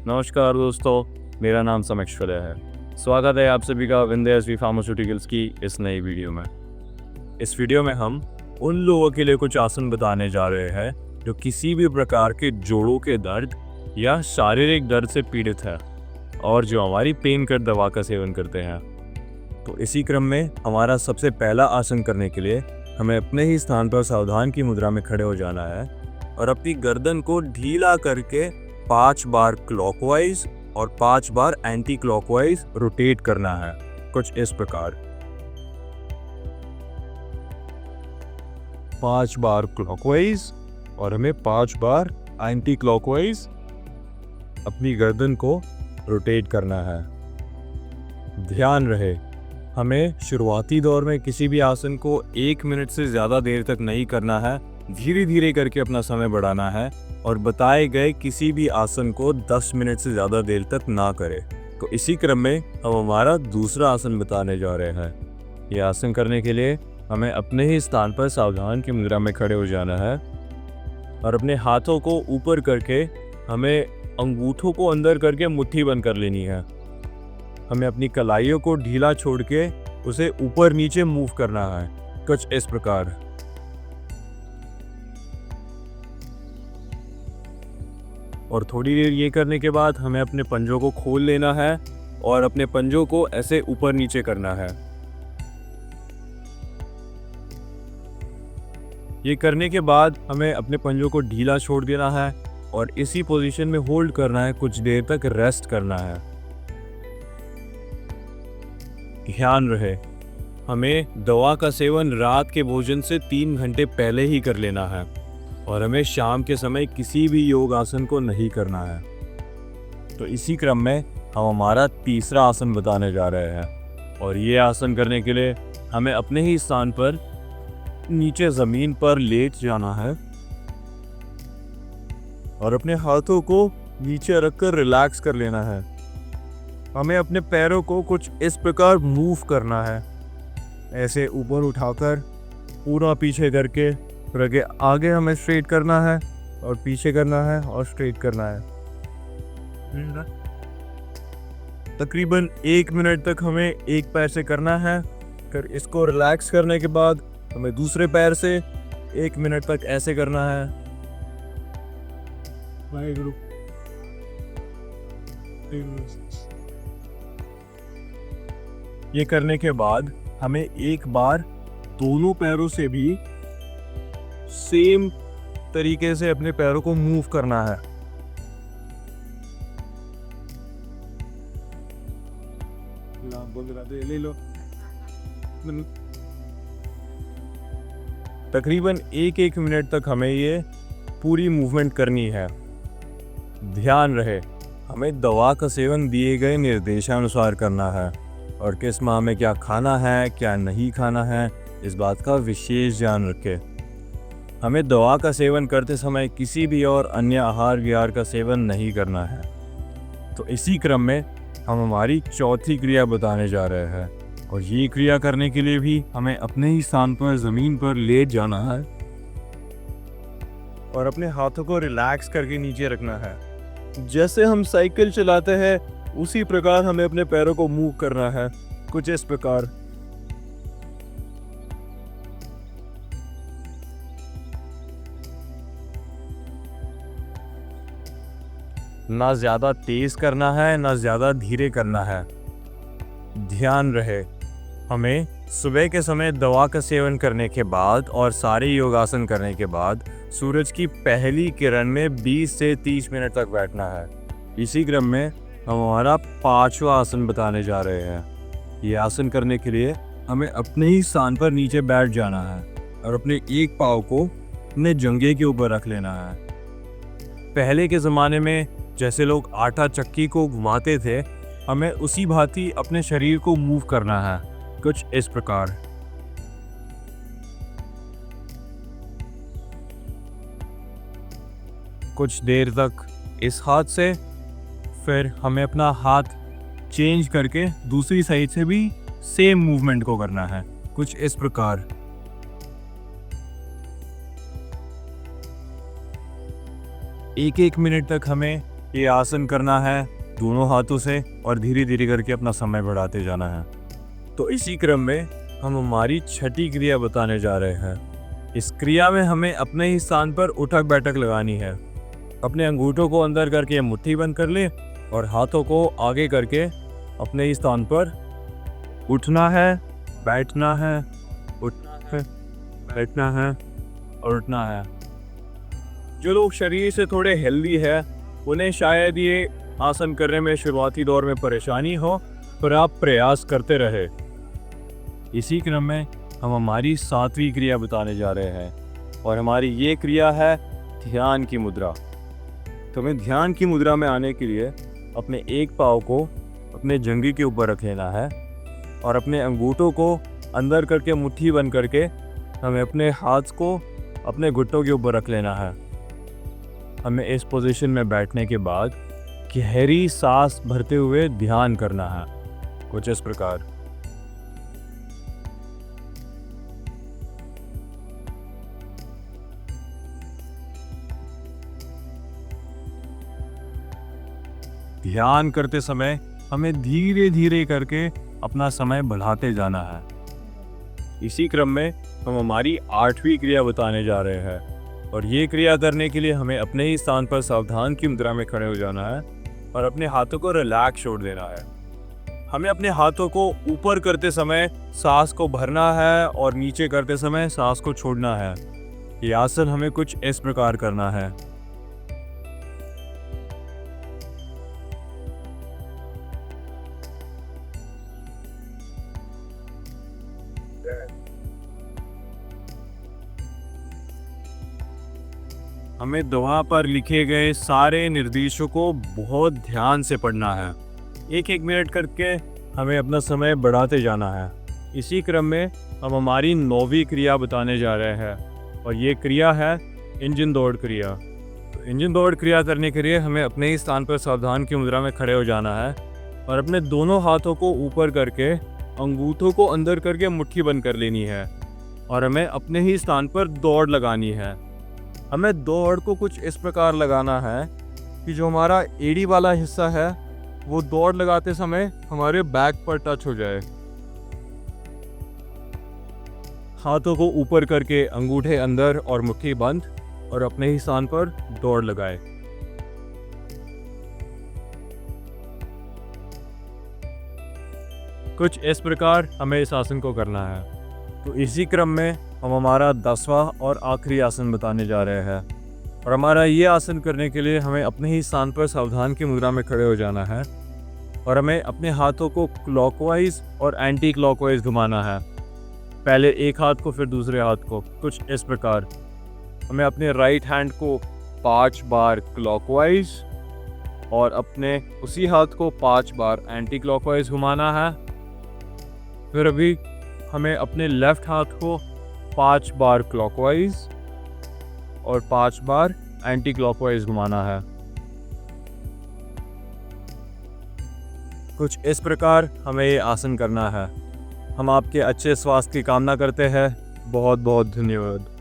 नमस्कार दोस्तों, मेरा नाम समीक्षल्य है। स्वागत है आप सभी का विंध्य एसवी फार्मास्यूटिकल्स की इस नई वीडियो में। इस वीडियो में हम उन लोगों के लिए कुछ आसन बताने जा रहे हैं जो किसी भी प्रकार के जोड़ों के दर्द या शारीरिक दर्द से पीड़ित है और जो हमारी पेन कट दवा का सेवन करते हैं। तो इसी क्रम में हमारा सबसे पहला आसन करने के लिए हमें अपने ही स्थान पर सावधान की मुद्रा में खड़े हो जाना है और अपनी गर्दन को ढीला करके 5 बार क्लॉकवाइज और 5 बार एंटी क्लॉकवाइज रोटेट करना है, कुछ इस प्रकार। 5 बार क्लॉकवाइज और हमें 5 बार एंटी क्लॉकवाइज अपनी गर्दन को रोटेट करना है। ध्यान रहे, हमें शुरुआती दौर में किसी भी आसन को 1 मिनट से ज़्यादा देर तक नहीं करना है, धीरे धीरे करके अपना समय बढ़ाना है और बताए गए किसी भी आसन को 10 मिनट से ज़्यादा देर तक ना करें। तो इसी क्रम में हम हमारा दूसरा आसन बताने जा रहे हैं। यह आसन करने के लिए हमें अपने ही स्थान पर सावधान की मुद्रा में खड़े हो जाना है और अपने हाथों को ऊपर करके हमें अंगूठों को अंदर करके मुट्ठी बंद कर लेनी है। हमें अपनी कलाइयों को ढीला छोड़ के उसे ऊपर नीचे मूव करना है, कुछ इस प्रकार। और थोड़ी देर ये करने के बाद हमें अपने पंजों को खोल लेना है और अपने पंजों को ऐसे ऊपर नीचे करना है। ये करने के बाद हमें अपने पंजों को ढीला छोड़ देना है और इसी पोजीशन में होल्ड करना है, कुछ देर तक रेस्ट करना है। ध्यान रहे, हमें दवा का सेवन रात के भोजन से 3 घंटे पहले ही कर लेना है और हमें शाम के समय किसी भी योग आसन को नहीं करना है। तो इसी क्रम में हम हमारा तीसरा आसन बताने जा रहे हैं और ये आसन करने के लिए हमें अपने ही स्थान पर नीचे ज़मीन पर लेट जाना है और अपने हाथों को नीचे रखकर रिलैक्स कर लेना है। हमें अपने पैरों को कुछ इस प्रकार मूव करना है, ऐसे ऊपर उठाकर पूरा पीछे करके, फिर आगे हमें स्ट्रेट करना है और पीछे करना है और स्ट्रेट करना है। तकरीबन 1 मिनट तक हमें एक पैर से करना है। फिर इसको रिलैक्स करने के बाद हमें दूसरे पैर से 1 मिनट तक ऐसे करना है। ये करने के बाद हमें एक बार दोनों पैरों से भी सेम तरीके से अपने पैरों को मूव करना है। तकरीबन 1 मिनट तक हमें ये पूरी मूवमेंट करनी है। ध्यान रहे, हमें दवा का सेवन दिए गए निर्देशानुसार करना है और किस माह में क्या खाना है क्या नहीं खाना है, इस बात का विशेष ध्यान रखें। हमें दवा का सेवन करते समय किसी भी और अन्य आहार विहार का सेवन नहीं करना है। तो इसी क्रम में हम हमारी चौथी क्रिया बताने जा रहे हैं और ये क्रिया करने के लिए भी हमें अपने ही स्थान पर ज़मीन पर लेट जाना है और अपने हाथों को रिलैक्स करके नीचे रखना है। जैसे हम साइकिल चलाते हैं उसी प्रकार हमें अपने पैरों को मूव करना है, कुछ इस प्रकार। ना ज़्यादा तेज करना है ना ज़्यादा धीरे करना है। ध्यान रहे, हमें सुबह के समय दवा का सेवन करने के बाद और सारे योगासन करने के बाद सूरज की पहली किरण में 20 से 30 मिनट तक बैठना है। इसी क्रम में हम हमारा 5वां आसन बताने जा रहे हैं। ये आसन करने के लिए हमें अपने ही स्थान पर नीचे बैठ जाना है और अपने एक पाँव को अपने जंघे के ऊपर रख लेना है। पहले के ज़माने में जैसे लोग आटा चक्की को घुमाते थे, हमें उसी भांति अपने शरीर को मूव करना है, कुछ इस प्रकार। कुछ देर तक इस हाथ से, फिर हमें अपना हाथ चेंज करके दूसरी साइड से भी सेम मूवमेंट को करना है, कुछ इस प्रकार। 1-1 मिनट तक हमें ये आसन करना है दोनों हाथों से और धीरे धीरे करके अपना समय बढ़ाते जाना है। तो इसी क्रम में हम हमारी छठी क्रिया बताने जा रहे हैं। इस क्रिया में हमें अपने ही स्थान पर उठक बैठक लगानी है। अपने अंगूठों को अंदर करके मुट्ठी बंद कर ले और हाथों को आगे करके अपने ही स्थान पर उठना है, बैठना है, उठना है, बैठना है और उठना है। जो लोग शरीर से थोड़े हेल्दी है उन्हें शायद ये आसन करने में शुरुआती दौर में परेशानी हो, पर आप प्रयास करते रहे। इसी क्रम में हम हमारी 7वीं क्रिया बताने जा रहे हैं और हमारी ये क्रिया है ध्यान की मुद्रा। तो हमें ध्यान की मुद्रा में आने के लिए अपने एक पाँव को अपने जंघी के ऊपर रख लेना है और अपने अंगूठों को अंदर करके मुट्ठी बंद करके हमें अपने हाथ को अपने घुटनों के ऊपर रख लेना है। हमें इस पोजीशन में बैठने के बाद गहरी सांस भरते हुए ध्यान करना है, कुछ इस प्रकार। ध्यान करते समय हमें धीरे धीरे करके अपना समय बढ़ाते जाना है। इसी क्रम में हम हमारी 8वीं क्रिया बताने जा रहे हैं और ये क्रिया करने के लिए हमें अपने ही स्थान पर सावधान की मुद्रा में खड़े हो जाना है और अपने हाथों को रिलैक्स छोड़ देना है। हमें अपने हाथों को ऊपर करते समय सांस को भरना है और नीचे करते समय सांस को छोड़ना है। ये आसन हमें कुछ इस प्रकार करना है। हमें दवा पर लिखे गए सारे निर्देशों को बहुत ध्यान से पढ़ना है। एक एक मिनट करके हमें अपना समय बढ़ाते जाना है। इसी क्रम में हम हमारी 9वीं क्रिया बताने जा रहे हैं और ये क्रिया है इंजन दौड़ क्रिया। तो इंजन दौड़ क्रिया करने के लिए हमें अपने ही स्थान पर सावधान की मुद्रा में खड़े हो जाना है और अपने दोनों हाथों को ऊपर करके अंगूठों को अंदर करके मुट्ठी बंद कर लेनी है और हमें अपने ही स्थान पर दौड़ लगानी है। हमें दौड़ को कुछ इस प्रकार लगाना है कि जो हमारा एड़ी वाला हिस्सा है वो दौड़ लगाते समय हमारे बैक पर टच हो जाए। हाथों को ऊपर करके अंगूठे अंदर और मुट्ठी बंद और अपने ही स्थान पर दौड़ लगाए। कुछ इस प्रकार हमें इस आसन को करना है। तो इसी क्रम में हम हमारा 10वां और आखिरी आसन बताने जा रहे हैं और हमारा ये आसन करने के लिए हमें अपने ही स्थान पर सावधान की मुद्रा में खड़े हो जाना है और हमें अपने हाथों को क्लॉकवाइज और एंटी क्लॉकवाइज घुमाना है। पहले एक हाथ को फिर दूसरे हाथ को, कुछ इस प्रकार। हमें अपने राइट हैंड को 5 बार क्लॉकवाइज और अपने उसी हाथ को 5 बार एंटी क्लॉकवाइज घुमाना है। फिर अभी हमें अपने लेफ्ट हाथ को 5 बार क्लॉकवाइज और 5 बार एंटी क्लॉकवाइज घुमाना है। कुछ इस प्रकार हमें ये आसन करना है। हम आपके अच्छे स्वास्थ्य की कामना करते हैं। बहुत बहुत धन्यवाद।